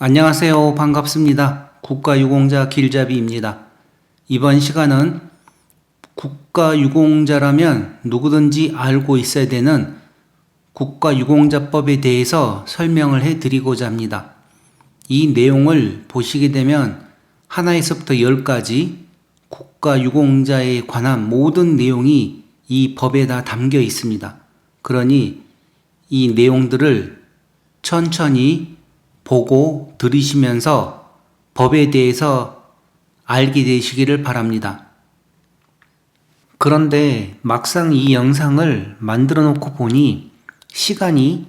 안녕하세요. 반갑습니다. 국가유공자 길잡이입니다. 이번 시간은 국가유공자라면 누구든지 알고 있어야 되는 국가유공자법에 대해서 설명을 해드리고자 합니다. 이 내용을 보시게 되면 하나에서부터 10까지 국가유공자에 관한 모든 내용이 이 법에 다 담겨 있습니다. 그러니 이 내용들을 천천히 보고 들으시면서 법에 대해서 알게 되시기를 바랍니다. 그런데 막상 이 영상을 만들어 놓고 보니 시간이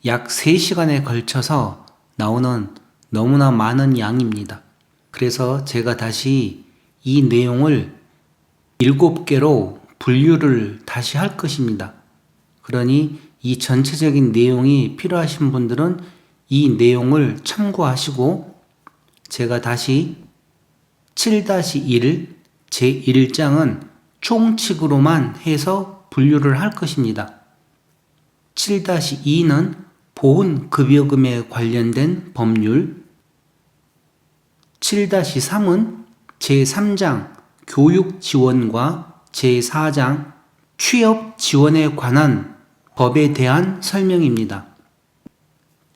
약 3시간에 걸쳐서 나오는 너무나 많은 양입니다. 그래서 제가 다시 이 내용을 7개로 분류를 다시 할 것입니다. 그러니 이 전체적인 내용이 필요하신 분들은 이 내용을 참고하시고 제가 다시 7-1 제1장은 총칙으로만 해서 분류를 할 것입니다. 7-2는 보훈급여금에 관련된 법률, 7-3은 제3장 교육지원과 제4장 취업지원에 관한 법에 대한 설명입니다.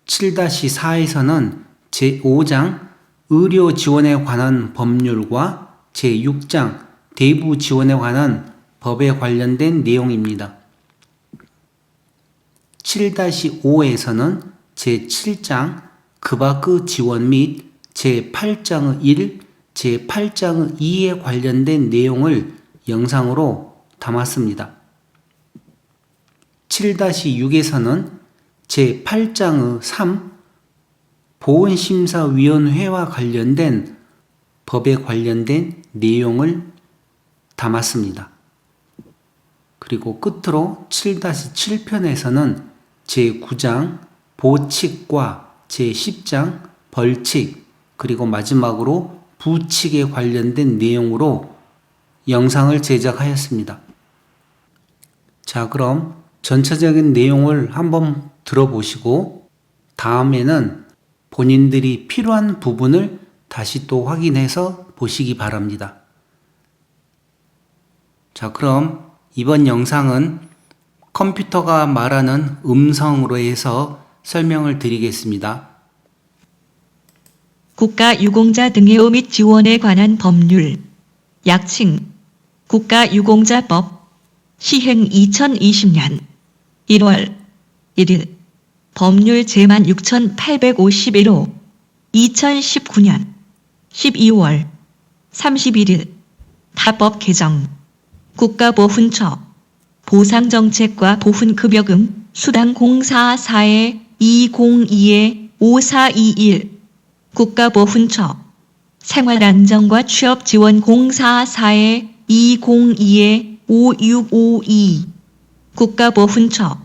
7-4에서는 제5장 의료지원에 관한 법률과 제6장 대부지원에 관한 법에 관련된 내용입니다. 7-5에서는 제7장 급아그 지원 및 제8장의 1, 제8장의 2에 관련된 내용을 영상으로 담았습니다. 7-6에서는 제8장의 3 보훈심사위원회와 관련된 법에 관련된 내용을 담았습니다. 그리고 끝으로 7-7편에서는 제9장 보칙과 제10장 벌칙 그리고 마지막으로 부칙에 관련된 내용으로 영상을 제작하였습니다. 자, 그럼 전체적인 내용을 한번 들어보시고 다음에는 본인들이 필요한 부분을 다시 또 확인해서 보시기 바랍니다. 자, 그럼 이번 영상은 컴퓨터가 말하는 음성으로 해서 설명을 드리겠습니다. 국가유공자 등예우 및 지원에 관한 법률, 약칭 국가유공자법, 시행 2020년 1월 1일, 법률 제만 6851호, 2019년 12월 31일, 타법 개정, 국가보훈처, 보상정책과 보훈급여금, 수당 044-202-5421, 국가보훈처, 생활안정과 취업지원 044-202-5652, 국가보훈처,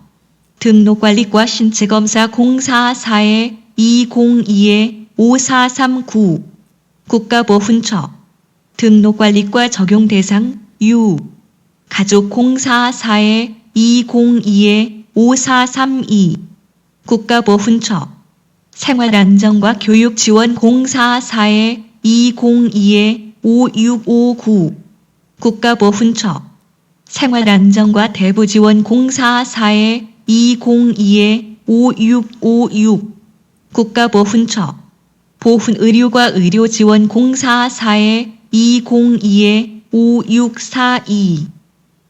등록관리과 신체검사 044-202-5439, 국가보훈처, 등록관리과 적용대상 유, 가족 044-202-5432, 국가보훈처, 생활안정과 교육지원 044-202-5659, 국가보훈처, 생활안정과 대부지원 044-202-5656, 국가보훈처, 보훈의료과 의료지원 044-202-5642,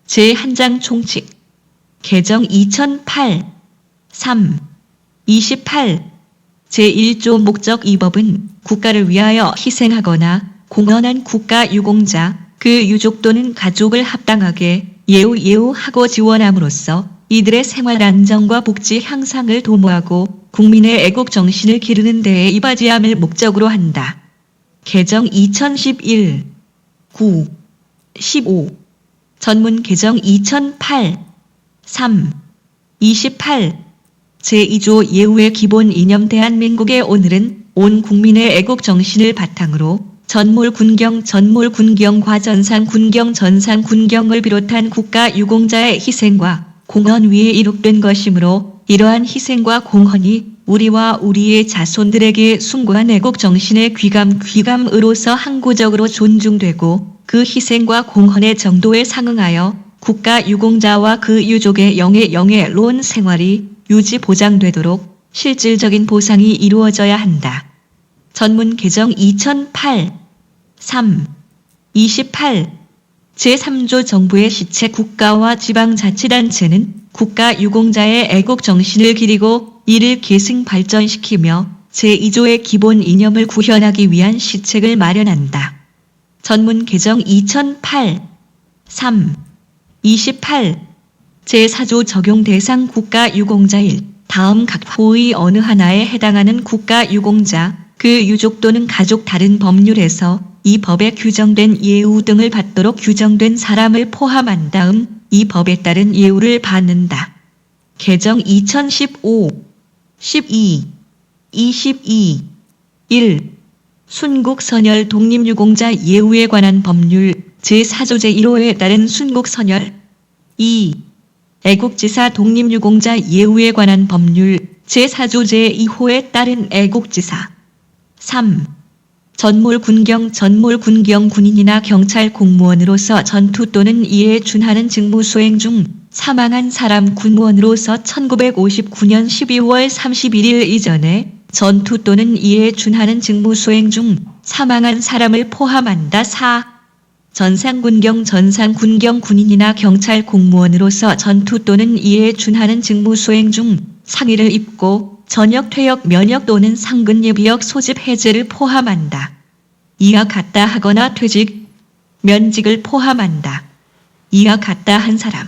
제1장 총칙, 개정 2008, 3, 28, 제1조 목적. 이 법은 국가를 위하여 희생하거나 공헌한 국가유공자, 그 유족 또는 가족을 합당하게 예우하고 지원함으로써 이들의 생활 안정과 복지 향상을 도모하고 국민의 애국 정신을 기르는 데에 이바지함을 목적으로 한다. 개정 2011, 9, 15, 전문 개정 2008, 3, 28, 제2조 예우의 기본 이념. 대한민국의 오늘은 온 국민의 애국 정신을 바탕으로 전몰군경, 전몰군경과 전상군경, 전상군경을 비롯한 국가유공자의 희생과 공헌 위에 이룩된 것이므로 이러한 희생과 공헌이 우리와 우리의 자손들에게 숭고한 애국 정신의 귀감으로서 항구적으로 존중되고 그 희생과 공헌의 정도에 상응하여 국가 유공자와 그 유족의 영예로운 생활이 유지 보장되도록 실질적인 보상이 이루어져야 한다. 전문 개정 2008 3. 28 제3조 정부의 시체 국가와 지방자치단체는 국가 유공자의 애국 정신을 기리고 이를 계승 발전시키며 제2조의 기본 이념을 구현하기 위한 시책을 마련한다. 전문 개정 2008 3. 28 제4조 적용 대상 국가 유공자일 다음 각 호의 어느 하나에 해당하는 국가 유공자, 그 유족 또는 가족 다른 법률에서 이 법에 규정된 예우 등을 받도록 규정된 사람을 포함한 다음 이 법에 따른 예우를 받는다. 개정 2015 12 22 1. 순국선열 독립유공자 예우에 관한 법률 제4조 제1호에 따른 순국선열 2. 애국지사 독립유공자 예우에 관한 법률 제4조 제2호에 따른 애국지사 3. 전몰군경 군인이나 경찰 공무원으로서 전투 또는 이에 준하는 직무 수행 중 사망한 사람 군무원으로서 1959년 12월 31일 이전에 전투 또는 이에 준하는 직무 수행 중 사망한 사람을 포함한다. 4. 전상군경 군인이나 경찰 공무원으로서 전투 또는 이에 준하는 직무 수행 중 상의를 입고 전역 퇴역 면역 또는 상근 예비역 소집 해제를 포함한다. 이와 같다 하거나 퇴직, 면직을 포함한다. 이와 같다 한 사람.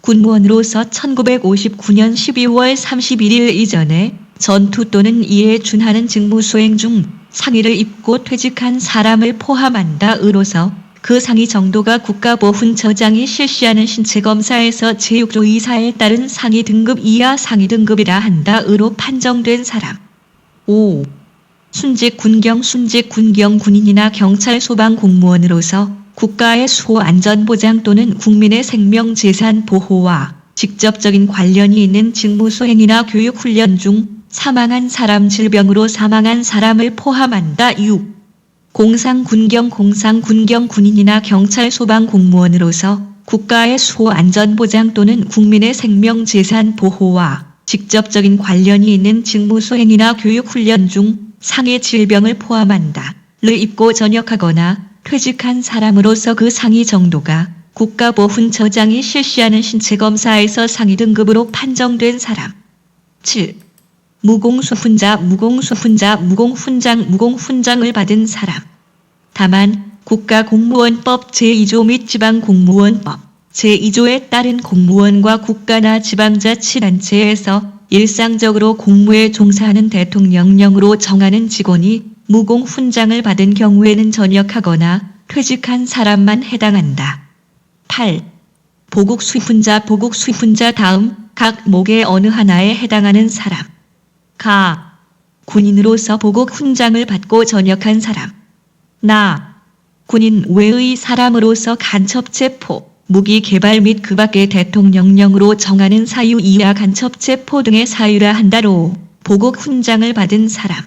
군무원으로서 1959년 12월 31일 이전에 전투 또는 이에 준하는 직무 수행 중 상의를 입고 퇴직한 사람을 포함한다. 으로서 그 상의 정도가 국가보훈처장이 실시하는 신체검사에서 제6조 이사에 따른 상위 등급 이하 상위 등급이라 한다. 으로 판정된 사람. 5. 순직 군경 군인이나 경찰 소방 공무원으로서 국가의 수호 안전보장 또는 국민의 생명 재산 보호와 직접적인 관련이 있는 직무 수행이나 교육 훈련 중 사망한 사람 질병으로 사망한 사람을 포함한다. 6. 공상군경 군인이나 경찰 소방 공무원으로서 국가의 수호 안전보장 또는 국민의 생명 재산 보호와 직접적인 관련이 있는 직무 수행이나 교육 훈련 중 상해 질병을 포함한다. 를 입고 전역하거나 퇴직한 사람으로서 그 상위 정도가 국가보훈처장이 실시하는 신체검사에서 상위 등급으로 판정된 사람. 7. 무공훈장을 받은 사람. 다만 국가공무원법 제2조 및 지방공무원법 제2조에 따른 공무원과 국가나 지방자치단체에서 일상적으로 공무에 종사하는 대통령령으로 정하는 직원이 무공훈장을 받은 경우에는 전역하거나 퇴직한 사람만 해당한다. 8. 보국수훈자 다음 각 목의 어느 하나에 해당하는 사람. 가. 군인으로서 보국훈장을 받고 전역한 사람. 나. 군인 외의 사람으로서 간첩체포, 무기 개발 및 그 밖의 대통령령으로 정하는 사유 이하 간첩체포 등의 사유라 한다로 보국훈장을 받은 사람.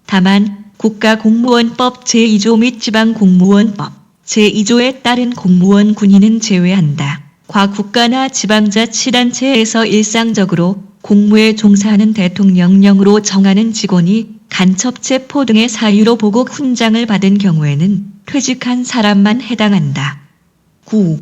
다만 국가공무원법 제2조 및 지방공무원법 제2조에 따른 공무원 군인은 제외한다. 과 국가나 지방자치단체에서 일상적으로 공무에 종사하는 대통령령으로 정하는 직원이 간첩체포 등의 사유로 보국훈장을 받은 경우에는 퇴직한 사람만 해당한다. 9.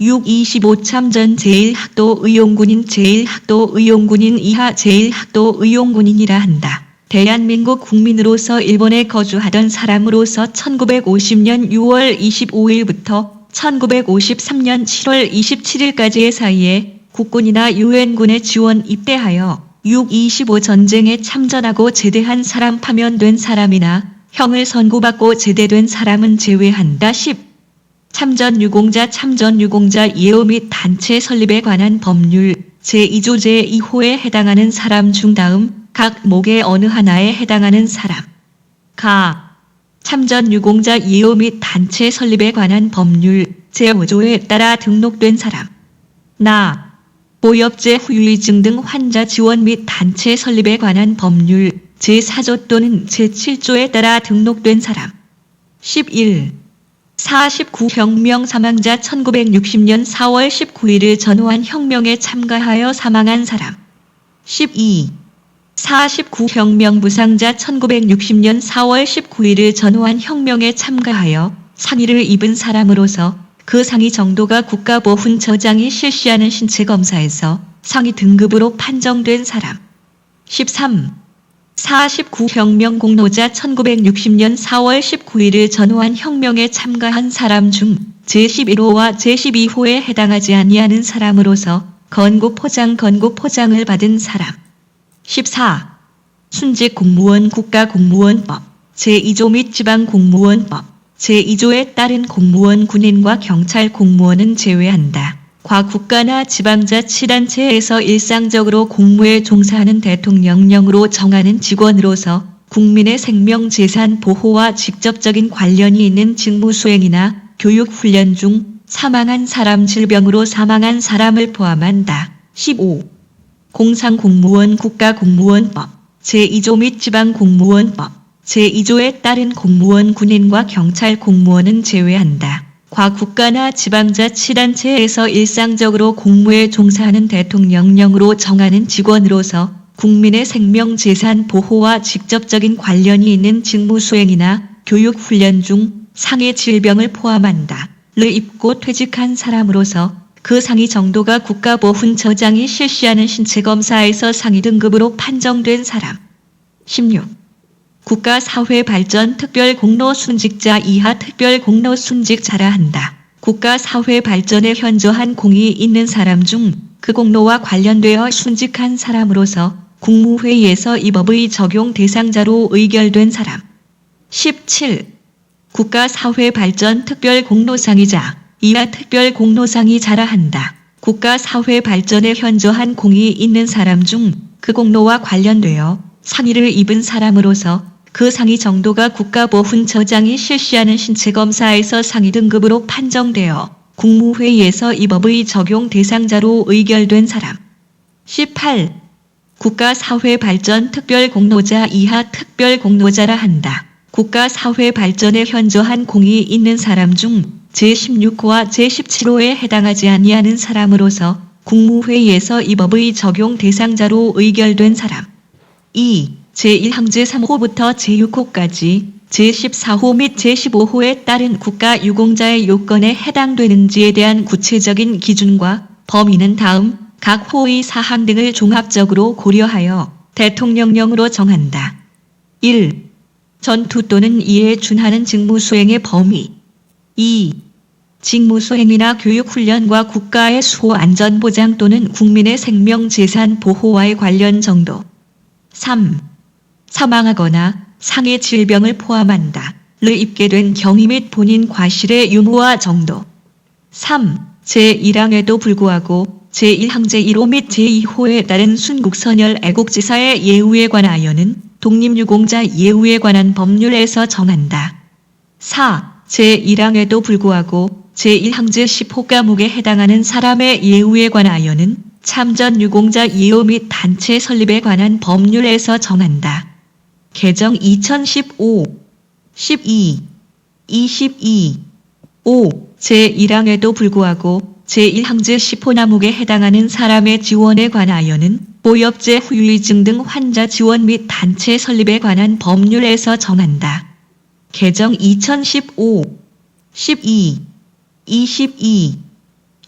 6. 25참전 제1학도 의용군인 이하 제1학도 의용군인이라 한다. 대한민국 국민으로서 일본에 거주하던 사람으로서 1950년 6월 25일부터 1953년 7월 27일까지의 사이에 국군이나 유엔군에 지원 입대하여 6.25 전쟁에 참전하고 제대한 사람 파면된 사람이나 형을 선고받고 제대된 사람은 제외한다. 10. 참전 유공자 예우 및 단체 설립에 관한 법률 제2조 제2호에 해당하는 사람 중 다음 각 목의 어느 하나에 해당하는 사람. 가. 참전 유공자 예우 및 단체 설립에 관한 법률 제5조에 따라 등록된 사람. 나. 보엽제 후유증 등 환자 지원 및 단체 설립에 관한 법률 제4조 또는 제7조에 따라 등록된 사람. 11. 49혁명 사망자 1960년 4월 19일을 전후한 혁명에 참가하여 사망한 사람. 12. 49혁명 부상자 1960년 4월 19일을 전후한 혁명에 참가하여 상해를 입은 사람으로서 그 상해 정도가 국가보훈처장이 실시하는 신체검사에서 상해 등급으로 판정된 사람. 13. 49혁명 공로자 1960년 4월 19일을 전후한 혁명에 참가한 사람 중 제11호와 제12호에 해당하지 아니하는 사람으로서 건국포장을 받은 사람. 14. 순직 공무원 국가공무원법 제2조 및 지방공무원법 제2조에 따른 공무원 군인과 경찰 공무원은 제외한다. 과 국가나 지방자치단체에서 일상적으로 공무에 종사하는 대통령령으로 정하는 직원으로서 국민의 생명 재산 보호와 직접적인 관련이 있는 직무 수행이나 교육 훈련 중 사망한 사람 질병으로 사망한 사람을 포함한다. 15. 공상공무원 국가공무원법 제2조 및 지방공무원법 제2조에 따른 공무원 군인과 경찰 공무원은 제외한다. 과 국가나 지방자치단체에서 일상적으로 공무에 종사하는 대통령령으로 정하는 직원으로서 국민의 생명 재산 보호와 직접적인 관련이 있는 직무 수행이나 교육 훈련 중 상해 질병을 포함한다. 를 입고 퇴직한 사람으로서 그 상해 정도가 국가보훈처장이 실시하는 신체검사에서 상해 등급으로 판정된 사람. 16. 국가사회발전 특별공로순직자 이하 특별공로순직자라 한다. 국가사회발전에 현저한 공이 있는 사람 중 그 공로와 관련되어 순직한 사람으로서 국무회의에서 이 법의 적용 대상자로 의결된 사람. 17. 국가사회발전 특별공로상이자 이하 특별공로상이자라 한다. 국가사회발전에 현저한 공이 있는 사람 중 그 공로와 관련되어 상해를 입은 사람으로서 그 상해 정도가 국가보훈처장이 실시하는 신체검사에서 상해 등급으로 판정되어 국무회의에서 이 법의 적용 대상자로 의결된 사람. 18. 국가사회발전 특별공로자 이하 특별공로자라 한다. 국가사회발전에 현저한 공이 있는 사람 중 제16호와 제17호에 해당하지 아니하는 사람으로서 국무회의에서 이 법의 적용 대상자로 의결된 사람. 2. 제1항제 3호부터 제6호까지 제14호 및 제15호에 따른 국가유공자의 요건에 해당되는지에 대한 구체적인 기준과 범위는 다음 각 호의 사항 등을 종합적으로 고려하여 대통령령으로 정한다. 1. 전투 또는 이에 준하는 직무 수행의 범위. 2. 직무 수행이나 교육 훈련과 국가의 수호 안전 보장 또는 국민의 생명 재산 보호와의 관련 정도. 3. 사망하거나 상해 질병을 포함한다. 를 입게 된 경위 및 본인 과실의 유무와 정도. 3. 제1항에도 불구하고 제1항제 1호 및 제2호에 따른 순국선열 애국지사의 예우에 관하여는 독립유공자 예우에 관한 법률에서 정한다. 4. 제1항에도 불구하고 제1항제 10호 과목에 해당하는 사람의 예우에 관하여는 참전유공자 예우 및 단체 설립에 관한 법률에서 정한다. 개정 2015, 12, 22, 5. 제1항에도 불구하고 제1항제 10호 과목에 해당하는 사람의 지원에 관하여는 보엽제 후유증 등 환자 지원 및 단체 설립에 관한 법률에서 정한다. 개정 2015, 12, 22,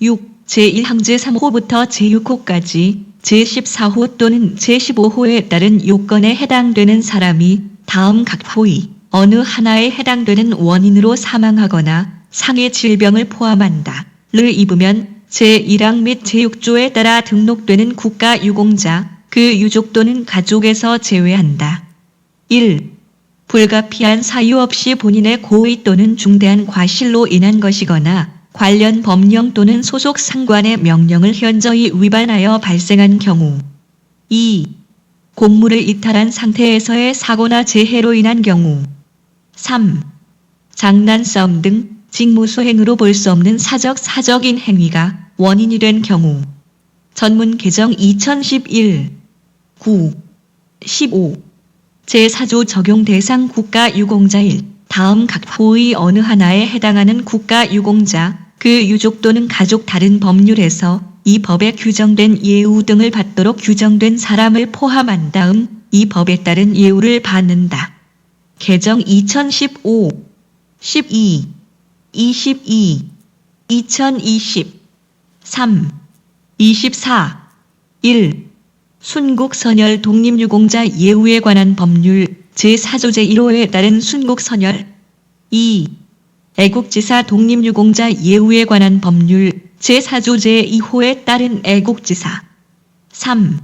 6. 제1항제 3호부터 제6호까지 제14호 또는 제15호에 따른 요건에 해당되는 사람이 다음 각 호의 어느 하나에 해당되는 원인으로 사망하거나 상해 질병을 포함한다. 를 입으면 제1항 및 제6조에 따라 등록되는 국가유공자, 그 유족 또는 가족에서 제외한다. 1. 불가피한 사유 없이 본인의 고의 또는 중대한 과실로 인한 것이거나 관련 법령 또는 소속 상관의 명령을 현저히 위반하여 발생한 경우. 2. 공무를 이탈한 상태에서의 사고나 재해로 인한 경우. 3. 장난싸움 등 직무수행으로 볼 수 없는 사적인 행위가 원인이 된 경우. 전문 개정 2011 9 15 제4조 적용 대상 국가유공자 1. 다음 각 호의 어느 하나에 해당하는 국가유공자, 그 유족 또는 가족 다른 법률에서 이 법에 규정된 예우 등을 받도록 규정된 사람을 포함한 다음 이 법에 따른 예우를 받는다. 개정 2015 12 22 2020 3 24 1 순국선열 독립유공자 예우에 관한 법률 제4조 제1호에 따른 순국선열 2. 애국지사 독립유공자 예우에 관한 법률 제4조 제2호에 따른 애국지사 3.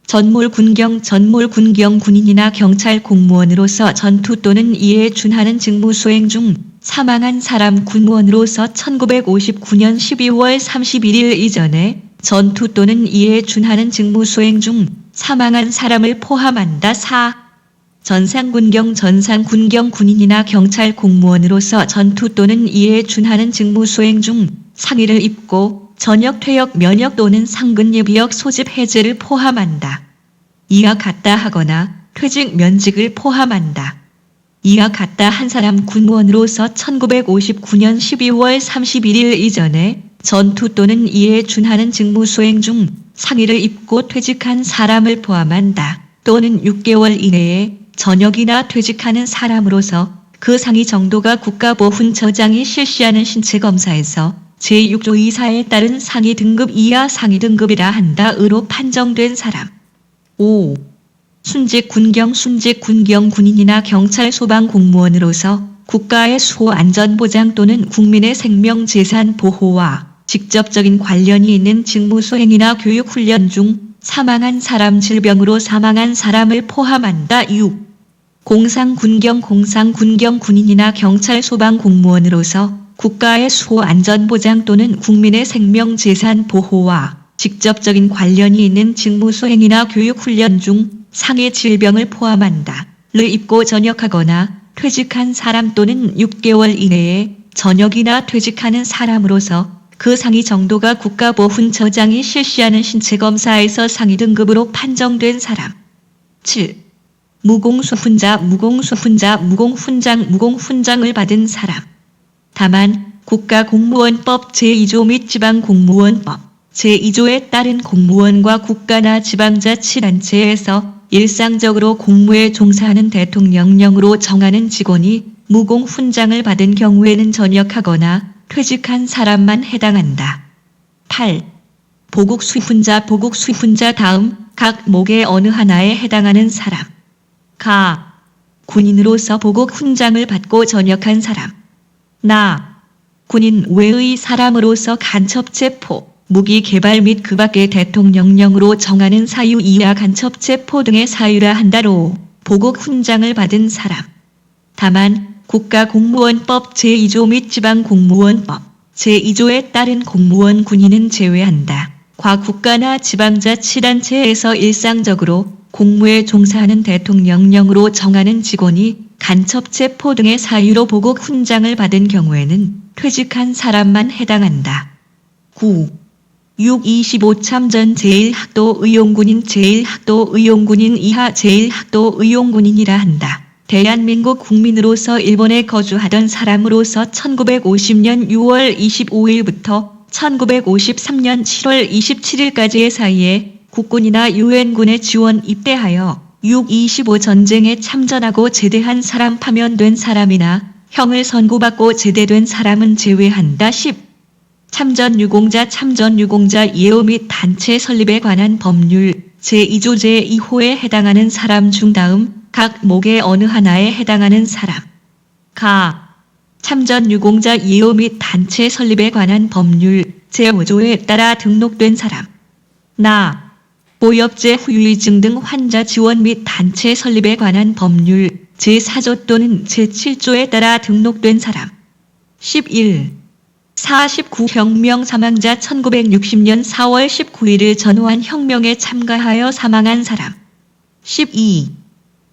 전몰군경 군인이나 경찰 공무원으로서 전투 또는 이에 준하는 직무 수행 중 사망한 사람 군무원으로서 1959년 12월 31일 이전에 전투 또는 이에 준하는 직무 수행 중 사망한 사람을 포함한다. 4. 전상군경 군인이나 경찰 공무원으로서 전투 또는 이에 준하는 직무 수행 중 상의를 입고 전역 퇴역 면역 또는 상근 예비역 소집 해제를 포함한다. 이와 같다 하거나 퇴직 면직을 포함한다. 이와 같다 한 사람 군무원으로서 1959년 12월 31일 이전에 전투 또는 이에 준하는 직무 수행 중 상의를 입고 퇴직한 사람을 포함한다. 또는 6개월 이내에 전역이나 퇴직하는 사람으로서 그 상위 정도가 국가보훈처장이 실시하는 신체검사에서 제6조 이사에 따른 상위 등급 이하 상위 등급이라 한다으로 판정된 사람. 5. 순직 군경 군인이나 경찰 소방 공무원으로서 국가의 수호 안전보장 또는 국민의 생명 재산 보호와 직접적인 관련이 있는 직무 수행이나 교육 훈련 중 사망한 사람 질병으로 사망한 사람을 포함한다. 6. 공상군경 군인이나 경찰 소방 공무원으로서 국가의 수호 안전보장 또는 국민의 생명 재산 보호와 직접적인 관련이 있는 직무 수행이나 교육 훈련 중 상해 질병을 포함한다. 를 입고 전역하거나 퇴직한 사람 또는 6개월 이내에 전역이나 퇴직하는 사람으로서 그 상위 정도가 국가보훈처장이 실시하는 신체검사에서 상위 등급으로 판정된 사람. 7. 무공훈장을 받은 사람. 다만 국가공무원법 제2조 및 지방공무원법 제2조에 따른 공무원과 국가나 지방자치단체에서 일상적으로 공무에 종사하는 대통령령으로 정하는 직원이 무공훈장을 받은 경우에는 전역하거나 퇴직한 사람만 해당한다. 8. 보국수훈자 다음 각 목의 어느 하나에 해당하는 사람. 가. 군인으로서 보국훈장을 받고 전역한 사람. 나. 군인 외의 사람으로서 간첩체포, 무기개발 및 그 밖의 대통령령으로 정하는 사유 이하 간첩체포 등의 사유라 한다로 보국훈장을 받은 사람. 다만 국가공무원법 제2조 및 지방공무원법 제2조에 따른 공무원 군인은 제외한다. 과 국가나 지방자치단체에서 일상적으로 공무에 종사하는 대통령령으로 정하는 직원이 간첩체포 등의 사유로 보국훈장을 받은 경우에는 퇴직한 사람만 해당한다. 9. 6.25 참전 제1학도 의용군인 이하 제1학도 의용군인이라 한다. 대한민국 국민으로서 일본에 거주하던 사람으로서 1950년 6월 25일부터 1953년 7월 27일까지의 사이에 국군이나 유엔군에 지원 입대하여 6.25 전쟁에 참전하고 제대한 사람 파면된 사람이나 형을 선고받고 제대된 사람은 제외한다. 10. 참전유공자 예우 및 단체 설립에 관한 법률 제2조 제2호에 해당하는 사람 중 다음 각 목의 어느 하나에 해당하는 사람. 가. 참전유공자 예우 및 단체 설립에 관한 법률 제5조에 따라 등록된 사람. 나. 보엽제 후유증 등 환자 지원 및 단체 설립에 관한 법률 제4조 또는 제7조에 따라 등록된 사람. 11. 49혁명 사망자 1960년 4월 19일을 전후한 혁명에 참가하여 사망한 사람. 12.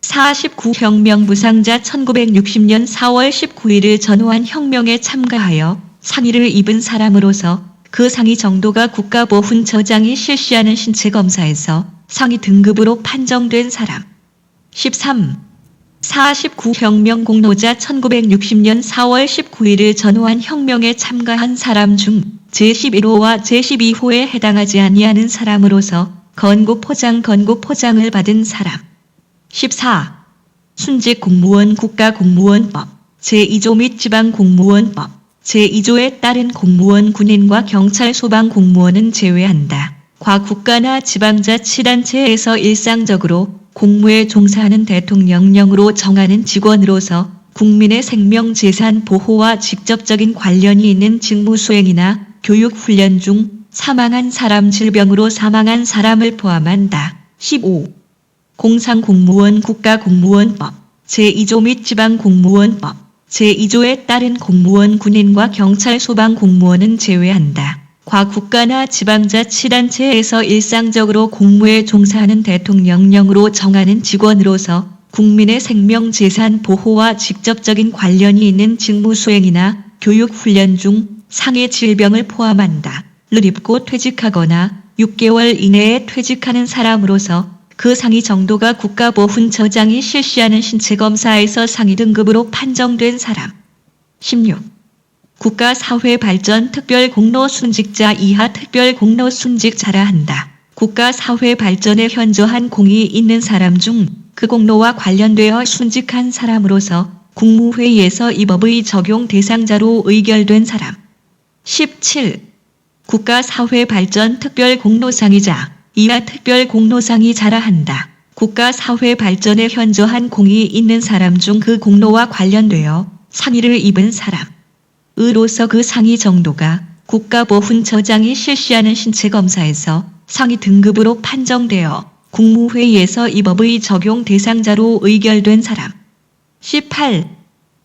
49혁명 부상자 1960년 4월 19일을 전후한 혁명에 참가하여 상의를 입은 사람으로서 그 그 상위 정도가 국가보훈처장이 실시하는 신체검사에서 상위 등급으로 판정된 사람. 13. 49혁명 공로자 1960년 4월 19일을 전후한 혁명에 참가한 사람 중 제11호와 제12호에 해당하지 아니하는 사람으로서 건국포장을 받은 사람. 14. 순직 공무원 국가공무원법 제2조 및 지방공무원법 제2조에 따른 공무원 군인과 경찰 소방 공무원은 제외한다. 과 국가나 지방자치단체에서 일상적으로 공무에 종사하는 대통령령으로 정하는 직원으로서 국민의 생명 재산 보호와 직접적인 관련이 있는 직무 수행이나 교육 훈련 중 사망한 사람 질병으로 사망한 사람을 포함한다. 15. 공상공무원 국가공무원법 제2조 및 지방공무원법 제2조에 따른 공무원 군인과 경찰 소방 공무원은 제외한다. 과 국가나 지방자치단체에서 일상적으로 공무에 종사하는 대통령령으로 정하는 직원으로서 국민의 생명 재산 보호와 직접적인 관련이 있는 직무 수행이나 교육 훈련 중 상해 질병을 포함한다. 를 입고 퇴직하거나 6개월 이내에 퇴직하는 사람으로서 그 상위 정도가 국가보훈처장이 실시하는 신체검사에서 상위 등급으로 판정된 사람. 16. 국가사회발전 특별공로순직자 이하 특별공로순직자라 한다. 국가사회발전에 현저한 공이 있는 사람 중 그 공로와 관련되어 순직한 사람으로서 국무회의에서 이 법의 적용 대상자로 의결된 사람. 17. 국가사회발전 특별공로상이자 이하 특별공로상이자라 한다. 국가사회발전에 현저한 공이 있는 사람 중 그 공로와 관련되어 상의를 입은 사람. 으로서 그 상위 정도가 국가보훈처장이 실시하는 신체검사에서 상위 등급으로 판정되어 국무회의에서 이 법의 적용 대상자로 의결된 사람. 18.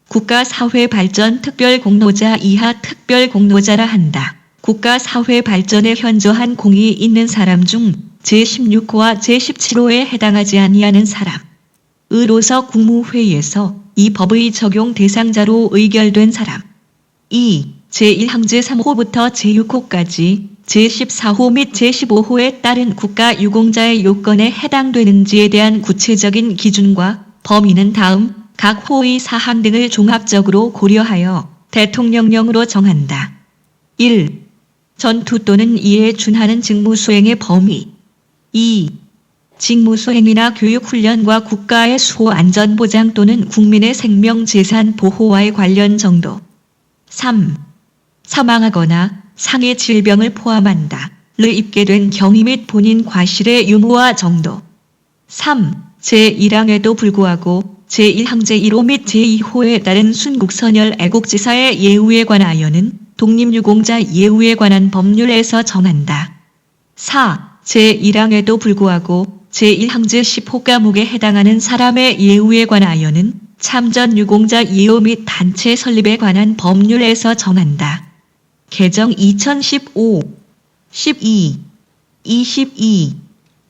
국가사회발전 특별공로자 이하 특별공로자라 한다. 국가사회발전에 현저한 공이 있는 사람 중 제16호와 제17호에 해당하지 아니하는 사람. 으로서 국무회의에서 이 법의 적용 대상자로 의결된 사람. 2. 제1항제 3호부터 제6호까지 제14호 및 제15호에 따른 국가유공자의 요건에 해당되는지에 대한 구체적인 기준과 범위는 다음 각 호의 사항 등을 종합적으로 고려하여 대통령령으로 정한다. 1. 전투 또는 이에 준하는 직무 수행의 범위. 2. 직무 수행이나 교육 훈련과 국가의 수호 안전 보장 또는 국민의 생명 재산 보호와의 관련 정도. 3. 사망하거나 상해 질병을 포함한다. 를 입게 된 경위 및 본인 과실의 유무와 정도. 3. 제1항에도 불구하고 제1항제 1호 및 제2호에 따른 순국선열 애국지사의 예우에 관하여는 독립유공자 예우에 관한 법률에서 정한다. 4. 제1항에도 불구하고 제1항제 10호 과목에 해당하는 사람의 예우에 관하여는 참전유공자 예우 및 단체 설립에 관한 법률에서 정한다. 개정 2015, 12, 22,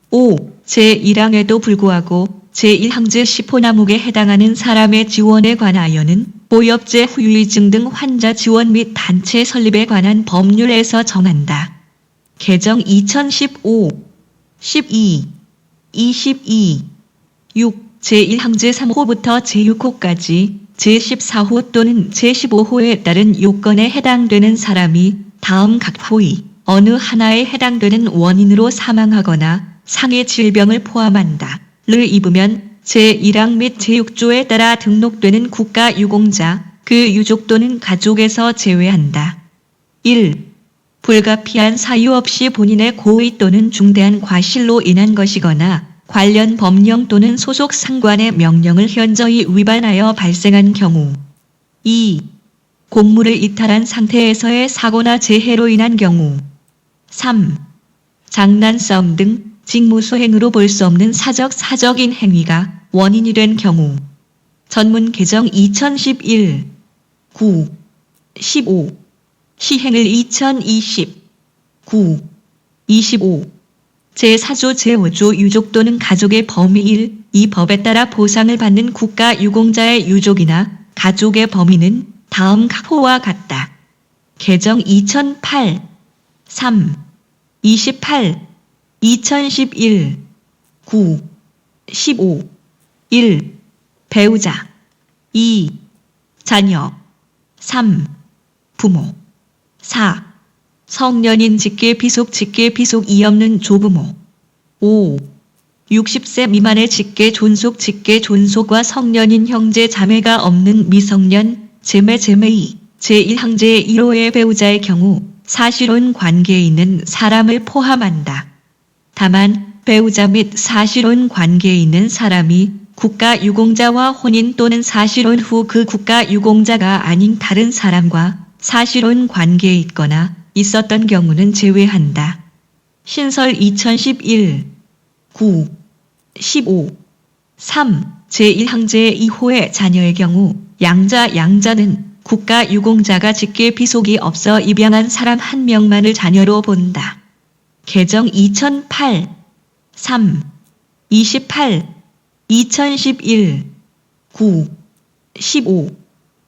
5. 제1항에도 불구하고 제1항제 10호 과목에 해당하는 사람의 지원에 관하여는 보엽제 후유증 등 환자 지원 및 단체 설립에 관한 법률에서 정한다. 개정 2015, 12, 22, 6. 제1항제 3호부터 제6호까지 제14호 또는 제15호에 따른 요건에 해당되는 사람이 다음 각 호의 어느 하나에 해당되는 원인으로 사망하거나 상해 질병을 포함한다. 를 입으면 제1항 및 제6조에 따라 등록되는 국가유공자, 그 유족 또는 가족에서 제외한다. 1. 불가피한 사유 없이 본인의 고의 또는 중대한 과실로 인한 것이거나 관련 법령 또는 소속 상관의 명령을 현저히 위반하여 발생한 경우. 2. 공무를 이탈한 상태에서의 사고나 재해로 인한 경우. 3. 장난싸움 등 직무수행으로 볼 수 없는 사적인 행위가 원인이 된 경우. 전문 개정 2011, 9, 15, 시행일 2020, 9, 25. 제4조 제5조 유족 또는 가족의 범위 1. 이 법에 따라 보상을 받는 국가유공자의 유족이나 가족의 범위는 다음 각 호와 같다. 개정 2008, 3. 28. 2011. 9. 15. 1. 배우자. 2. 자녀. 3. 부모. 4. 성년인 직계 비속 이 없는 조부모. 5. 60세 미만의 직계 존속과 성년인 형제 자매가 없는 미성년 제매2. 제1항제 1호의 배우자의 경우 사실혼 관계에 있는 사람을 포함한다. 다만 배우자 및 사실혼 관계에 있는 사람이 국가 유공자와 혼인 또는 사실혼 후 그 국가 유공자가 아닌 다른 사람과 사실혼 관계에 있거나 있었던 경우는 제외한다. 신설 2011. 9. 15. 3. 제1항제 2호의 자녀의 경우 양자는 국가 유공자가 직계 비속이 없어 입양한 사람 한 명만을 자녀로 본다. 개정 2008. 3. 28. 2011. 9. 15.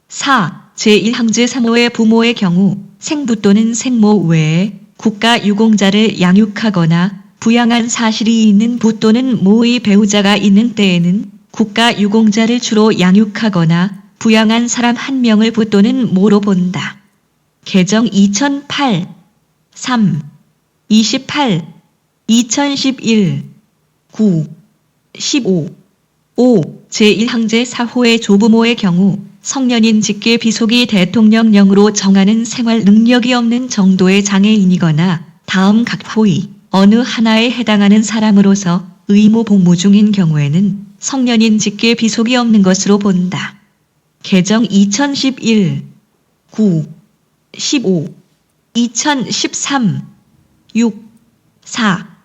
4. 제1항제 3호의 부모의 경우 생부 또는 생모 외에 국가 유공자를 양육하거나 부양한 사실이 있는 부 또는 모의 배우자가 있는 때에는 국가 유공자를 주로 양육하거나 부양한 사람 한 명을 부 또는 모로 본다. 개정 2008. 3. 28. 2011. 9. 15. 5. 제1항제 4호의 조부모의 경우 성년인 직계 비속이 대통령령으로 정하는 생활 능력이 없는 정도의 장애인이거나 다음 각 호의 어느 하나에 해당하는 사람으로서 의무 복무 중인 경우에는 성년인 직계 비속이 없는 것으로 본다. 개정 2011. 9. 15. 2013. 6. 4.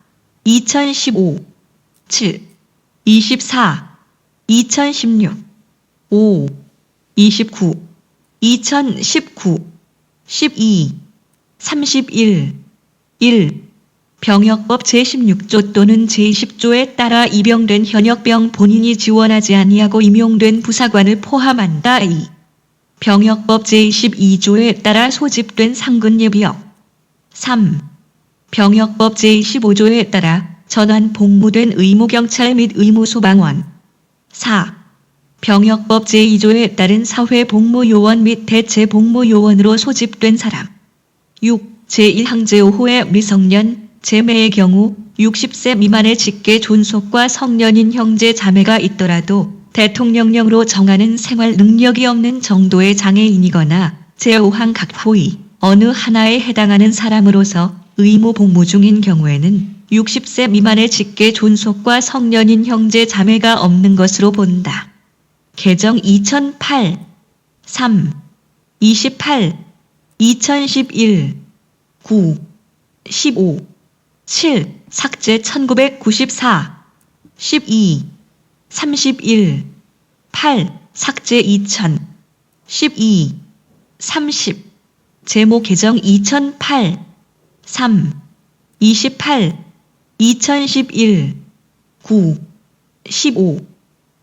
2015. 7. 24. 2016. 5. 29. 2019. 12. 31. 1. 병역법 제16조 또는 제10조에 따라 입영된 현역병 본인이 지원하지 아니하고 임용된 부사관을 포함한다. 2. 병역법 제22조에 따라 소집된 상근예비역. 3. 병역법 제25조에 따라 전환 복무된 의무경찰 및 의무소방원. 4. 병역법 제2조에 따른 사회복무요원 및 대체복무요원으로 소집된 사람. 6. 제1항제 5호의 미성년, 제매의 경우 60세 미만의 직계 존속과 성년인 형제 자매가 있더라도 대통령령으로 정하는 생활 능력이 없는 정도의 장애인이거나 제5항 각 호의 어느 하나에 해당하는 사람으로서 의무 복무 중인 경우에는 60세 미만의 직계 존속과 성년인 형제 자매가 없는 것으로 본다. 개정 2008. 3. 28. 2011. 9. 15. 7. 삭제 1994. 12. 31. 8. 삭제 2000. 12. 30. 제목 개정 2008. 3. 28. 2011. 9. 15.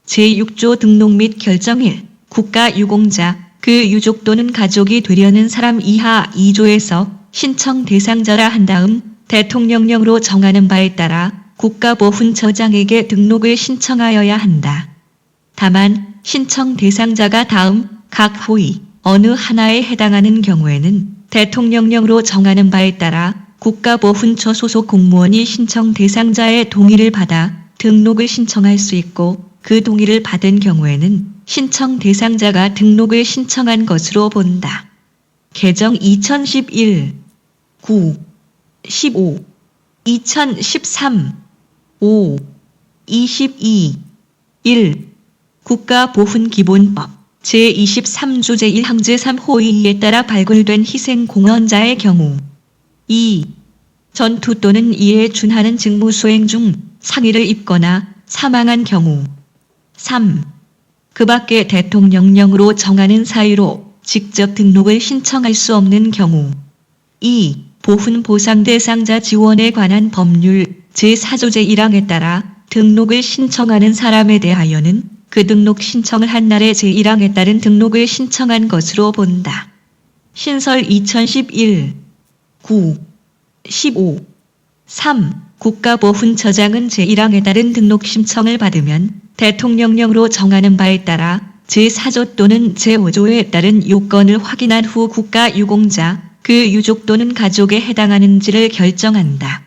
제6조 등록 및 결정일. 국가 유공자, 그 유족 또는 가족이 되려는 사람 이하 2조에서 신청 대상자라 한 다음 대통령령으로 정하는 바에 따라 국가보훈처장에게 등록을 신청하여야 한다. 다만 신청 대상자가 다음 각 호의 어느 하나에 해당하는 경우에는 대통령령으로 정하는 바에 따라 국가보훈처 소속 공무원이 신청 대상자의 동의를 받아 등록을 신청할 수 있고 그 동의를 받은 경우에는 신청 대상자가 등록을 신청한 것으로 본다. 개정 2011. 9. 15. 2013. 5. 22. 1. 국가보훈기본법 제23조 제1항제 3호의에 따라 발굴된 희생공헌자의 경우 2. 전투 또는 이에 준하는 직무 수행 중 상해를 입거나 사망한 경우 3. 그 밖에 대통령령으로 정하는 사유로 직접 등록을 신청할 수 없는 경우 2. 보훈 보상 대상자 지원에 관한 법률 제4조 제1항에 따라 등록을 신청하는 사람에 대하여는 그 등록 신청을 한 날의 제1항에 따른 등록을 신청한 것으로 본다. 신설 2011. 9. 15. 3. 국가보훈처장은 제1항에 따른 등록 신청을 받으면 대통령령으로 정하는 바에 따라 제4조 또는 제5조에 따른 요건을 확인한 후 국가유공자, 그 유족 또는 가족에 해당하는지를 결정한다.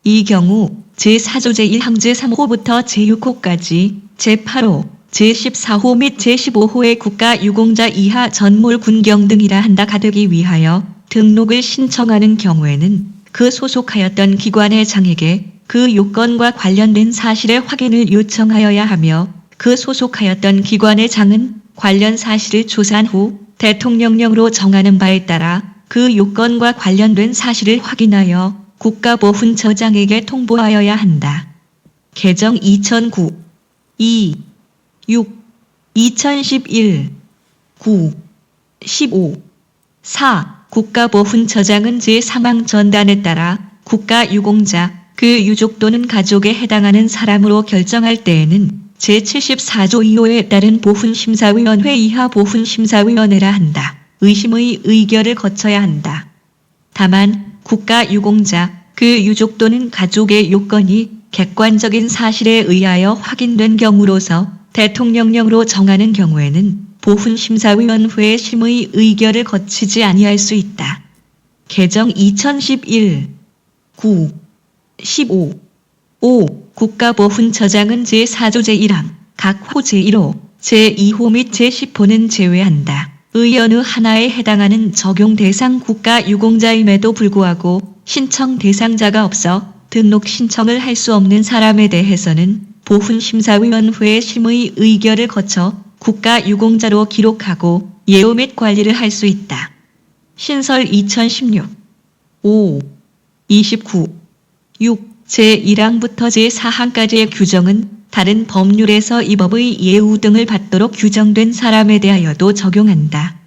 이 경우 제4조 제1항 제3호부터 제6호까지 제8호, 제14호 및 제15호의 국가유공자 이하 전몰 군경 등이라 한다 가되기 위하여 등록을 신청하는 경우에는 그 소속하였던 기관의 장에게 그 요건과 관련된 사실의 확인을 요청하여야 하며 그 소속하였던 기관의 장은 관련 사실을 조사한 후 대통령령으로 정하는 바에 따라 그 요건과 관련된 사실을 확인하여 국가보훈처장에게 통보하여야 한다. 개정 2009 2. 6. 2011 9. 15 4. 국가보훈처장은 제3항 전단에 따라 국가유공자, 그 유족 또는 가족에 해당하는 사람으로 결정할 때에는 제74조 2호에 따른 보훈심사위원회 이하 보훈심사위원회라 한다. 의심의 의결을 거쳐야 한다. 다만 국가유공자, 그 유족 또는 가족의 요건이 객관적인 사실에 의하여 확인된 경우로서 대통령령으로 정하는 경우에는 보훈심사위원회의 심의 의결을 거치지 아니할 수 있다. 개정 2011 9. 15 5. 국가보훈처장은 제4조 제1항, 각 호 제1호, 제2호 및 제10호는 제외한다. 의 어느 하나에 해당하는 적용 대상 국가유공자임에도 불구하고 신청 대상자가 없어 등록 신청을 할 수 없는 사람에 대해서는 보훈심사위원회의 심의 의결을 거쳐 국가유공자로 기록하고 예우 및 관리를 할 수 있다. 신설 2016 5. 29 6. 제1항부터 제4항까지의 규정은 다른 법률에서 이 법의 예우 등을 받도록 규정된 사람에 대하여도 적용한다.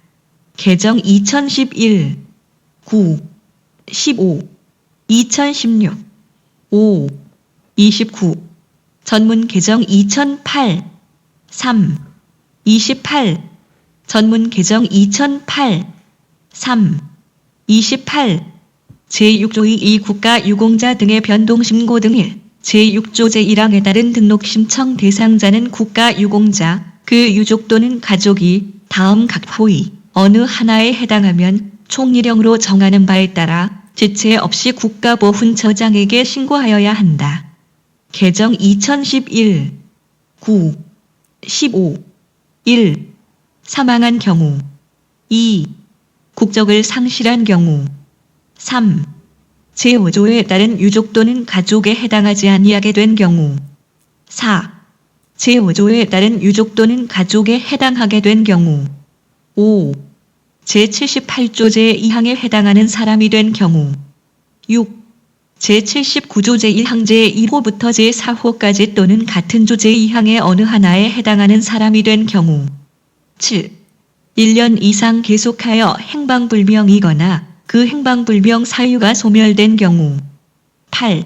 개정 2011 9. 15 2016 5. 29 전문 개정 2008 3. 28 전문 개정 2008 3. 28 제6조 2 국가유공자 등의 변동신고 등 1. 제6조 제1항에 따른 등록 신청 대상자는 국가유공자, 그 유족 또는 가족이 다음 각 호의 어느 하나에 해당하면 총리령으로 정하는 바에 따라 지체 없이 국가보훈처장에게 신고하여야 한다. 개정 2011 9. 15 1. 사망한 경우 2. 국적을 상실한 경우 3. 제5조에 따른 유족 또는 가족에 해당하지 아니하게 된 경우 4. 제5조에 따른 유족 또는 가족에 해당하게 된 경우 5. 제78조 제2항에 해당하는 사람이 된 경우 6. 제79조 제1항 제2호부터 제4호까지 또는 같은 조 제2항의 어느 하나에 해당하는 사람이 된 경우 7. 1년 이상 계속하여 행방불명이거나 그 행방불명 사유가 소멸된 경우 8.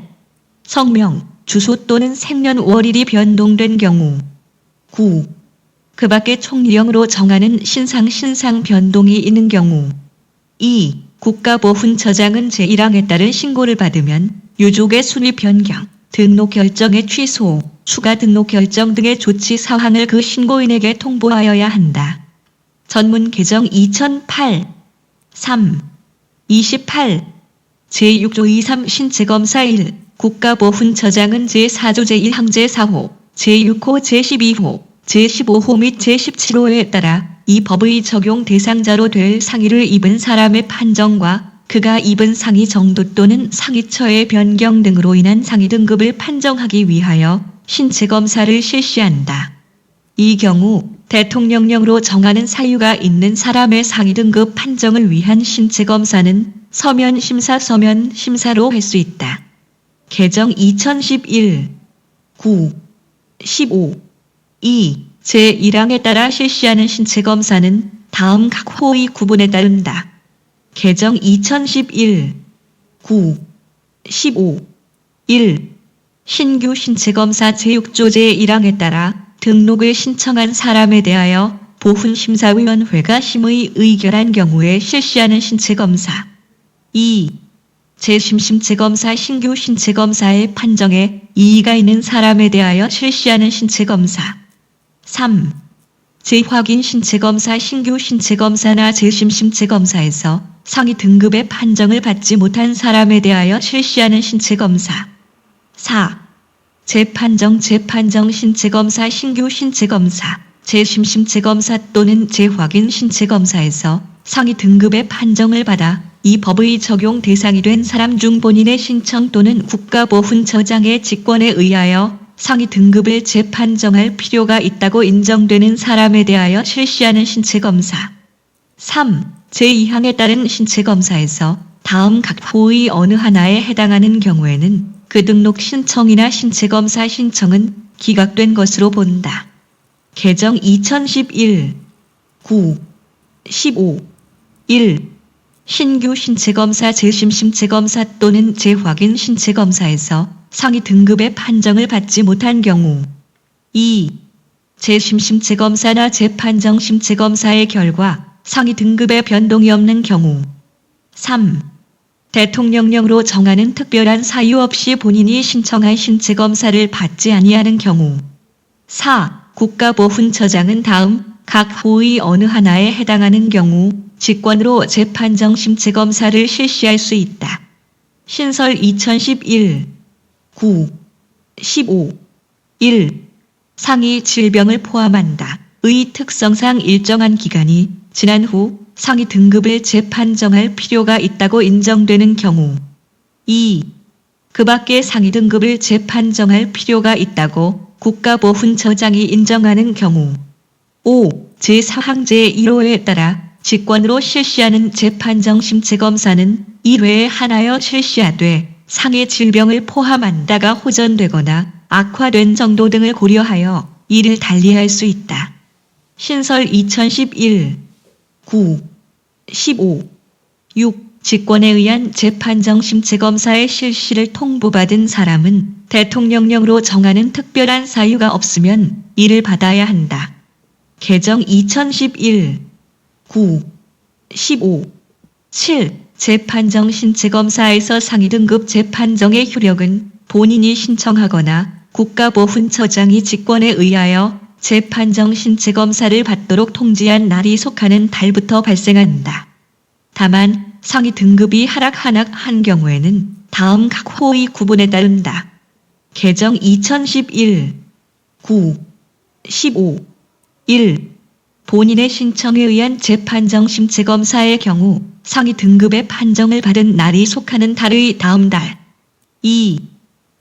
성명, 주소 또는 생년월일이 변동된 경우 9. 그 밖에 총리령으로 정하는 신상 변동이 있는 경우 2. 국가보훈처장은 제1항에 따른 신고를 받으면 유족의 순위 변경, 등록 결정의 취소, 추가 등록 결정 등의 조치 사항을 그 신고인에게 통보하여야 한다. 전문 개정 2008 3. 28. 제6조 23 신체검사 1. 국가보훈처장은 제4조 제1항 제4호, 제6호 제12호, 제15호 및 제17호에 따라 이 법의 적용 대상자로 될 상의를 입은 사람의 판정과 그가 입은 상의 정도 또는 상의처의 변경 등으로 인한 상의 등급을 판정하기 위하여 신체검사를 실시한다. 이 경우 대통령령으로 정하는 사유가 있는 사람의 상위 등급 판정을 위한 신체검사는 서면 심사로 할 수 있다. 개정 2011 9. 15 2. 제1항에 따라 실시하는 신체검사는 다음 각 호의 구분에 따른다. 개정 2011 9. 15 1. 신규 신체검사 제6조 제1항에 따라 등록을 신청한 사람에 대하여 보훈심사위원회가 심의 의결한 경우에 실시하는 신체검사 2. 제10신체검사 신규 신체검사의 판정에 이의가 있는 사람에 대하여 실시하는 신체검사. 3. 재확인 신체검사 신규 신체검사나 제10신체검사에서 상위 등급의 판정을 받지 못한 사람에 대하여 실시하는 신체검사. 4. 재판정 신체검사 신규 신체검사, 제10신체검사 또는 재확인 신체검사에서 상위 등급의 판정을 받아 이 법의 적용 대상이 된 사람 중 본인의 신청 또는 국가보훈처장의 직권에 의하여 상위 등급을 재판정할 필요가 있다고 인정되는 사람에 대하여 실시하는 신체검사. 3. 제2항에 따른 신체검사에서 다음 각 호의 어느 하나에 해당하는 경우에는 그 등록 신청이나 신체검사 신청은 기각된 것으로 본다. 개정 2011 9 15 1. 신규 신체검사 제10신체검사 또는 재확인 신체검사에서 상위 등급의 판정을 받지 못한 경우. 2. 제10신체검사나 재판정 신체검사의 결과 상위 등급의 변동이 없는 경우. 3. 대통령령으로 정하는 특별한 사유 없이 본인이 신청한 신체검사를 받지 아니하는 경우. 4. 국가보훈처장은 다음 각 호의 어느 하나에 해당하는 경우 직권으로 재판정 신체검사를 실시할 수 있다. 신설 2011 9 15 1. 상위 질병을 포함한다. 의 특성상 일정한 기간이 지난 후 상위 등급을 재판정할 필요가 있다고 인정되는 경우. 2. 그 밖에 상위 등급을 재판정할 필요가 있다고 국가보훈처장이 인정하는 경우. 5. 제4항 제1호에 따라 직권으로 실시하는 재판정 신체검사는 1회에 한하여 실시하되 상해 질병을 포함한다가 호전되거나 악화된 정도 등을 고려하여 이를 달리할 수 있다. 신설 2011 9 15 6. 직권에 의한 재판정 신체검사의 실시를 통보받은 사람은 대통령령으로 정하는 특별한 사유가 없으면 이를 받아야 한다. 개정 2011 9 15 7. 재판정 신체검사에서 상위 등급 재판정의 효력은 본인이 신청하거나 국가보훈처장이 직권에 의하여 재판정 신체검사를 받도록 통지한 날이 속하는 달부터 발생한다. 다만 상위 등급이 하락한 경우에는 다음 각 호의 구분에 따른다. 개정 2011 9 15 1. 본인의 신청에 의한 재판정 신체검사의 경우 상위 등급의 판정을 받은 날이 속하는 달의 다음 달. 2.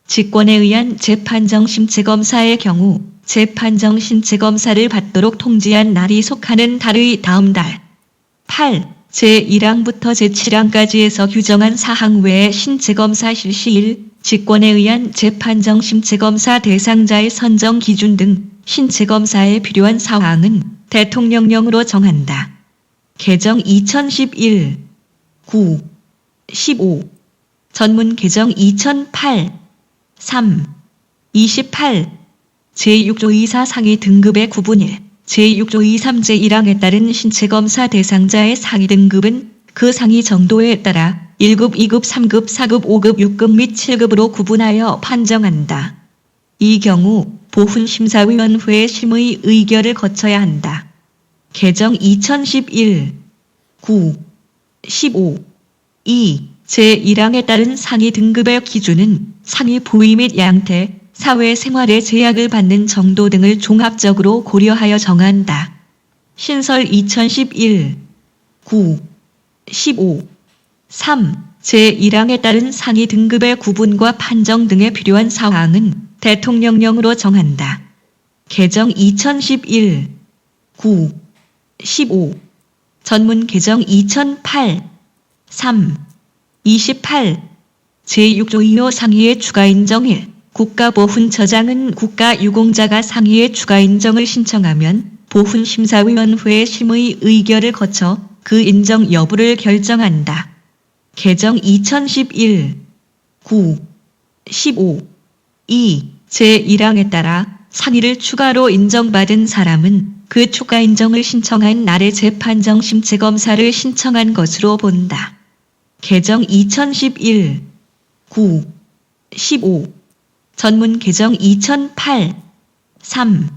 직권에 의한 재판정 신체검사의 경우 재판정 신체검사를 받도록 통지한 날이 속하는 달의 다음 달. 8. 제1항부터 제7항까지에서 규정한 사항 외에 신체검사 실시일, 직권에 의한 재판정 신체검사 대상자의 선정 기준 등 신체검사에 필요한 사항은 대통령령으로 정한다. 개정 2011 9 15 전문 개정 2008 3 28 제6조 24 상위 등급의 구분 1. 제6조 23 제1항에 따른 신체검사 대상자의 상위 등급은 그 상위 정도에 따라 1급, 2급, 3급, 4급, 5급, 6급 및 7급으로 구분하여 판정한다. 이 경우 보훈심사위원회의 심의 의결을 거쳐야 한다. 개정 2011 9 15 2. 제1항에 따른 상위 등급의 기준은 상위 부위 및 양태, 사회생활에 제약을 받는 정도 등을 종합적으로 고려하여 정한다. 신설 2011 9 15 3. 제1항에 따른 상위 등급의 구분과 판정 등에 필요한 사항은 대통령령으로 정한다. 개정 2011 9 15 전문 개정 2008 3 28 제6조 2호 상위의 추가 인정 1. 국가보훈처장은 국가유공자가 상위의 추가 인정을 신청하면 보훈심사위원회의 심의 의결을 거쳐 그 인정 여부를 결정한다. 개정 2011 9 15 2. 제1항에 따라 상위를 추가로 인정받은 사람은 그 추가 인정을 신청한 날에 재판정 신체검사를 신청한 것으로 본다. 개정 2011 9 15 전문 개정 2008 3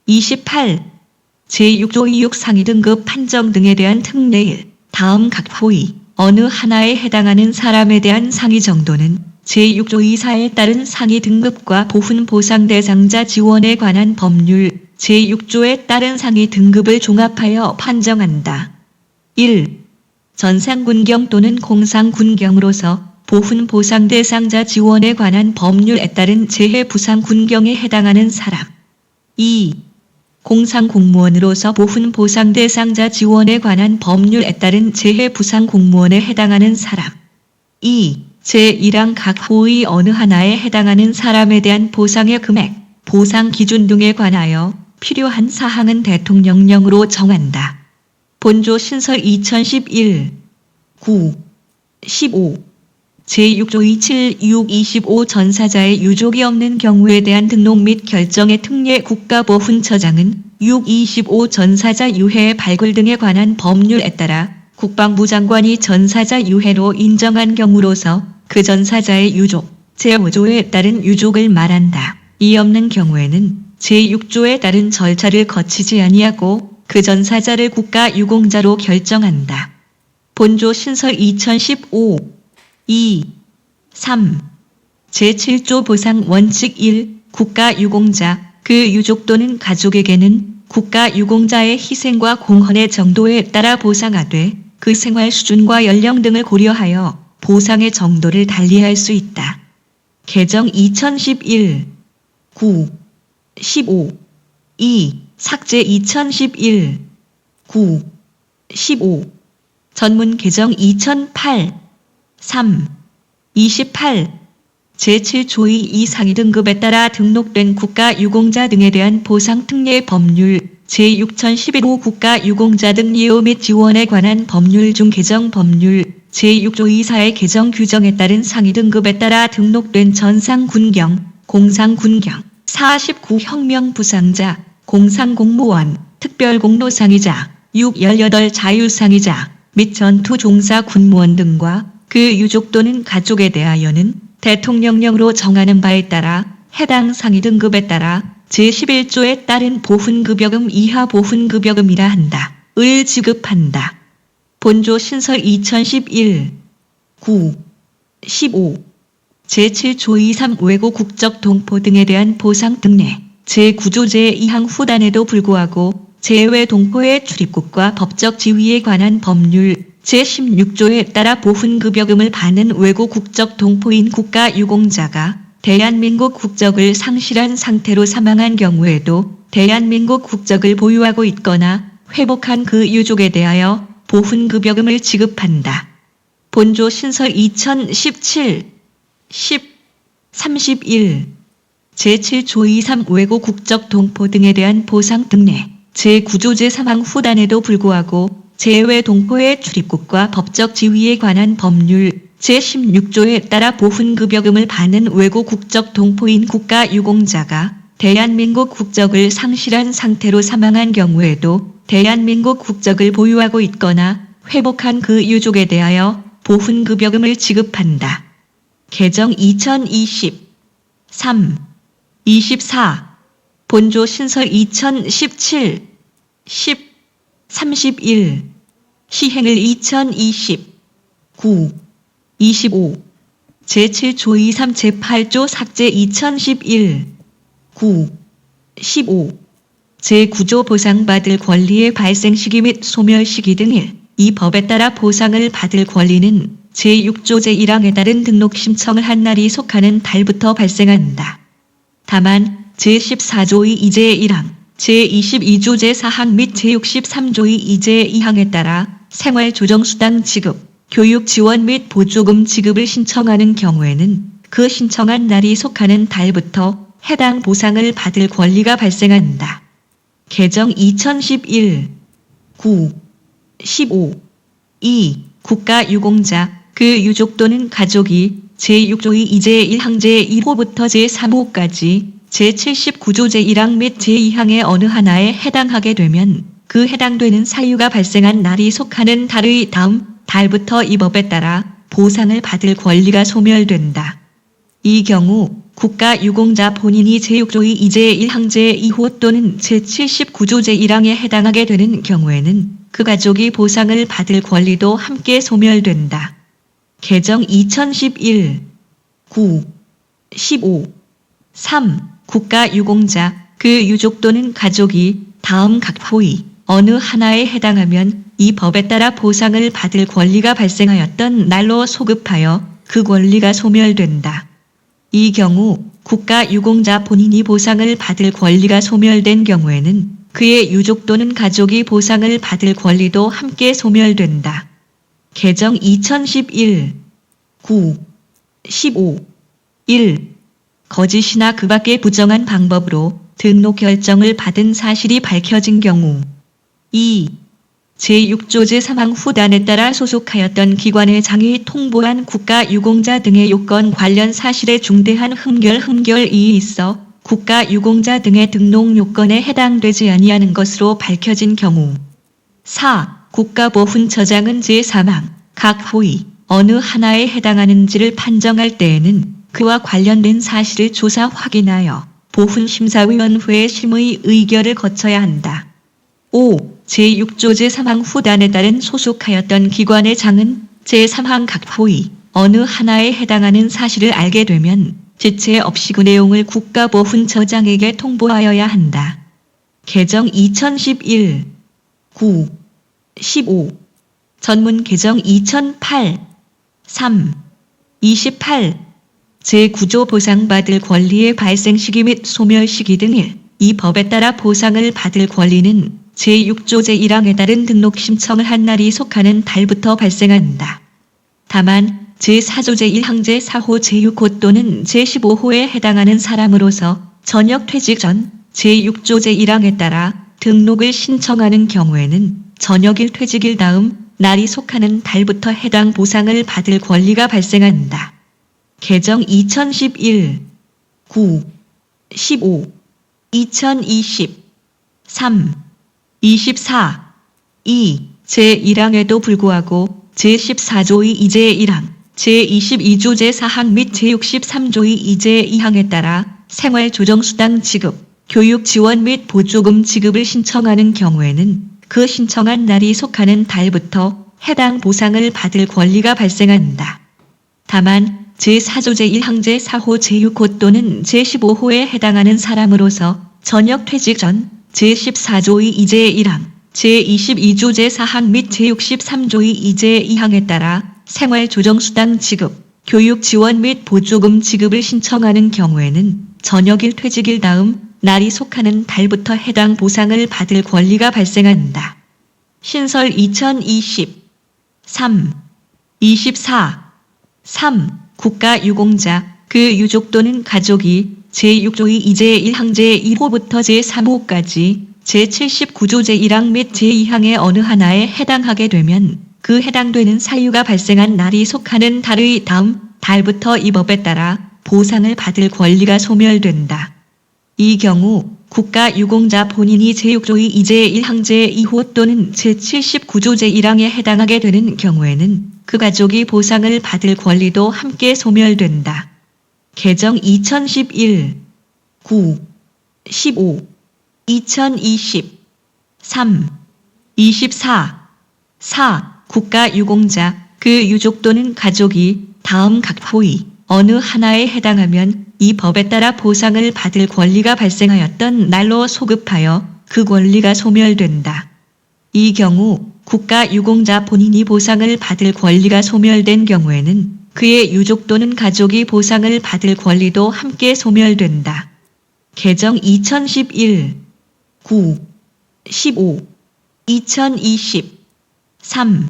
28 제6조 26 상위 등급 판정 등에 대한 특례 다음 각 호의 어느 하나에 해당하는 사람에 대한 상위 정도는 제6조 이사에 따른 상위 등급과 보훈 보상 대상자 지원에 관한 법률 제6조에 따른 상위 등급을 종합하여 판정한다. 1. 전상군경 또는 공상군경으로서 보훈 보상 대상자 지원에 관한 법률에 따른 재해 부상 군경에 해당하는 사람. 2. 공상공무원으로서 보훈 보상 대상자 지원에 관한 법률에 따른 재해 부상 공무원에 해당하는 사람. 2. 제1항 각 호의 어느 하나에 해당하는 사람에 대한 보상의 금액, 보상 기준 등에 관하여 필요한 사항은 대통령령으로 정한다. 본조 신설 2011 9 15 제6조 27 6 25 전사자의 유족이 없는 경우에 대한 등록 및 결정의 특례 국가보훈처장은 6 25 전사자 유해 발굴 등에 관한 법률에 따라 국방부 장관이 전사자 유해로 인정한 경우로서 그 전사자의 유족, 제5조에 따른 유족을 말한다. 이 없는 경우에는 제6조에 따른 절차를 거치지 아니하고 그 전사자를 국가유공자로 결정한다. 본조 신설 2015 2, 3. 제7조 보상 원칙 1. 국가유공자, 그 유족 또는 가족에게는 국가유공자의 희생과 공헌의 정도에 따라 보상하되 그 생활 수준과 연령 등을 고려하여 보상의 정도를 달리할 수 있다. 개정 2011 9, 15 2. 삭제 2011 9, 15 전문 개정 2008 3, 28 제7조의 이상위 등급에 따라 등록된 국가유공자 등에 대한 보상 특례 법률 제6011호 국가유공자 등 예우 및 지원에 관한 법률 중 개정 법률 제6조 이사의 개정 규정에 따른 상위 등급에 따라 등록된 전상군경, 공상군경, 49 혁명부상자, 공상공무원, 특별공로상이자, 618 자유상이자 및 전투종사 군무원 등과 그 유족 또는 가족에 대하여는 대통령령으로 정하는 바에 따라 해당 상위 등급에 따라 제11조에 따른 보훈급여금 이하 보훈급여금이라 한다. 을 지급한다. 본조 신설 2011 9, 15 제7조 23 외고 국적 동포 등에 대한 보상 특례 제9조 제2항 후단에도 불구하고 재외 동포의 출입국과 법적 지위에 관한 법률 제16조에 따라 보훈급여금을 받는 외고 국적 동포인 국가유공자가 대한민국 국적을 상실한 상태로 사망한 경우에도 대한민국 국적을 보유하고 있거나 회복한 그 유족에 대하여 보훈급여금을 지급한다. 본조 신설 2017 10 31 제7조 23 외고 국적 동포 등에 대한 보상 특례 제9조 제3항 후단에도 불구하고 재외 동포의 출입국과 법적 지위에 관한 법률 제16조에 따라 보훈급여금을 받는 외고 국적 동포인 국가유공자가 대한민국 국적을 상실한 상태로 사망한 경우에도 대한민국 국적을 보유하고 있거나 회복한 그 유족에 대하여 보훈급여금을 지급한다. 개정 2020 3, 24 본조 신설 2017 10, 31 시행을 2020 9, 25 제7조 23 제8조 삭제 2011 9, 15 제9조 보상받을 권리의 발생 시기 및 소멸 시기 등 이 법에 따라 보상을 받을 권리는 제6조 제1항에 따른 등록 신청을 한 날이 속하는 달부터 발생한다. 다만 제14조의 이제 1항, 제22조 제4항 및 제63조의 이제 2항에 따라 생활조정수당 지급, 교육지원 및 보조금 지급을 신청하는 경우에는 그 신청한 날이 속하는 달부터 해당 보상을 받을 권리가 발생한다. 개정 2011 9, 15 2. 국가유공자, 그 유족 또는 가족이 제6조의 이제 1항 제1호부터 제3호까지 제79조 제1항 및 제2항의 어느 하나에 해당하게 되면 그 해당되는 사유가 발생한 날이 속하는 달의 다음 달부터 이 법에 따라 보상을 받을 권리가 소멸된다. 이 경우 국가유공자 본인이 제6조의 2제 1항제 2호 또는 제79조 제1항에 해당하게 되는 경우에는 그 가족이 보상을 받을 권리도 함께 소멸된다. 개정 2011 9 15 3. 국가유공자, 그 유족 또는 가족이 다음 각 호의 어느 하나에 해당하면 이 법에 따라 보상을 받을 권리가 발생하였던 날로 소급하여 그 권리가 소멸된다. 이 경우 국가유공자 본인이 보상을 받을 권리가 소멸된 경우에는 그의 유족 또는 가족이 보상을 받을 권리도 함께 소멸된다. 개정 2011 9 15 1. 거짓이나 그 밖의 부정한 방법으로 등록 결정을 받은 사실이 밝혀진 경우 2. 제6조 제3항 후단에 따라 소속하였던 기관의 장이 통보한 국가유공자 등의 요건 관련 사실에 중대한 흠결이 있어 국가유공자 등의 등록 요건에 해당되지 아니하는 것으로 밝혀진 경우 4. 국가보훈처장은 제3항 각 호의 어느 하나에 해당하는지를 판정할 때에는 그와 관련된 사실을 조사 확인하여 보훈심사위원회의 심의 의결을 거쳐야 한다. 5. 제6조 제3항 후단에 따른 소속하였던 기관의 장은 제3항 각 호의 어느 하나에 해당하는 사실을 알게 되면 지체 없이 그 내용을 국가보훈처장에게 통보하여야 한다. 개정 2011 9 15 전문 개정 2008 3 28 제9조 보상받을 권리의 발생 시기 및 소멸 시기 등 1. 이 법에 따라 보상을 받을 권리는 제6조 제1항에 따른 등록 신청을 한 날이 속하는 달부터 발생한다. 다만 제4조 제1항 제4호 제6호 또는 제15호에 해당하는 사람으로서 전역 퇴직 전 제6조 제1항에 따라 등록을 신청하는 경우에는 전역일 퇴직일 다음 날이 속하는 달부터 해당 보상을 받을 권리가 발생한다. 개정 2011 9 15 2020 3 24 2. 제1항에도 불구하고 제14조의 2제 1항, 제22조 제4항 및 제63조의 2제 2항에 따라 생활조정수당 지급, 교육지원 및 보조금 지급을 신청하는 경우에는 그 신청한 날이 속하는 달부터 해당 보상을 받을 권리가 발생한다. 다만 제4조 제1항 제4호 제6호 또는 제15호에 해당하는 사람으로서 전역 퇴직 전 제14조의 2제 1항, 제22조 제4항 및 제63조의 2제 2항에 따라 생활조정수당 지급, 교육지원 및 보조금 지급을 신청하는 경우에는 전역일 퇴직일 다음 날이 속하는 달부터 해당 보상을 받을 권리가 발생한다. 신설 2020 3. 24 3. 국가유공자, 그 유족 또는 가족이 제6조의 2제 1항 제1호부터 제3호까지 제79조 제1항 및 제2항의 어느 하나에 해당하게 되면 그 해당되는 사유가 발생한 날이 속하는 달의 다음 달부터 이 법에 따라 보상을 받을 권리가 소멸된다. 이 경우 국가유공자 본인이 제6조의 2제 1항 제2호 또는 제79조 제1항에 해당하게 되는 경우에는 그 가족이 보상을 받을 권리도 함께 소멸된다. 개정 2011 9 15 2020 3 24 4. 국가유공자, 그 유족 또는 가족이 다음 각 호의 어느 하나에 해당하면 이 법에 따라 보상을 받을 권리가 발생하였던 날로 소급하여 그 권리가 소멸된다. 이 경우 국가유공자 본인이 보상을 받을 권리가 소멸된 경우에는 그의 유족 또는 가족이 보상을 받을 권리도 함께 소멸된다. 개정 2011 9 15 2020 3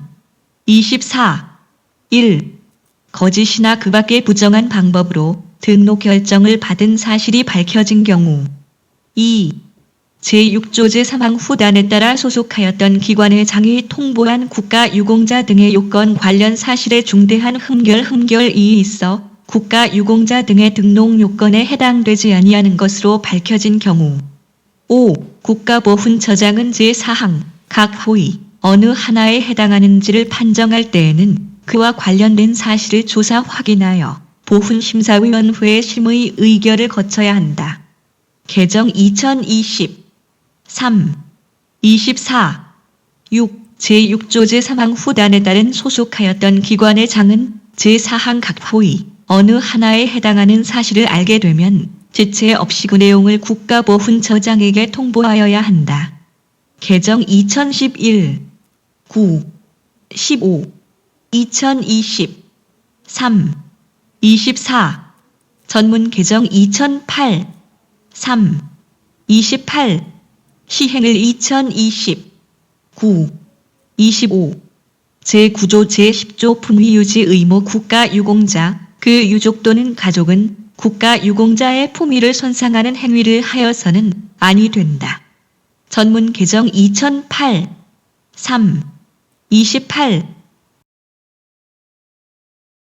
24 1. 거짓이나 그 밖의 부정한 방법으로 등록 결정을 받은 사실이 밝혀진 경우 2. 제6조 제3항 후단에 따라 소속하였던 기관의 장이 통보한 국가유공자 등의 요건 관련 사실에 중대한 흠결이 있어 국가유공자 등의 등록 요건에 해당되지 아니하는 것으로 밝혀진 경우 5. 국가보훈처장은 제4항 각 호의 어느 하나에 해당하는지를 판정할 때에는 그와 관련된 사실을 조사 확인하여 보훈심사위원회의 심의 의결을 거쳐야 한다. 개정 2020 3. 24. 6. 제6조 제3항 후단에 따른 소속하였던 기관의 장은 제4항 각 호의 어느 하나에 해당하는 사실을 알게 되면 지체 없이 그 내용을 국가보훈처장에게 통보하여야 한다. 개정 2011 9. 15. 2020 3. 24. 전문 개정 2008 3. 28. 시행을 2020 9. 25. 제9조 제10조 품위유지 의무 국가유공자, 그 유족 또는 가족은 국가유공자의 품위를 손상하는 행위를 하여서는 아니 된다. 전문 개정 2008 3. 28.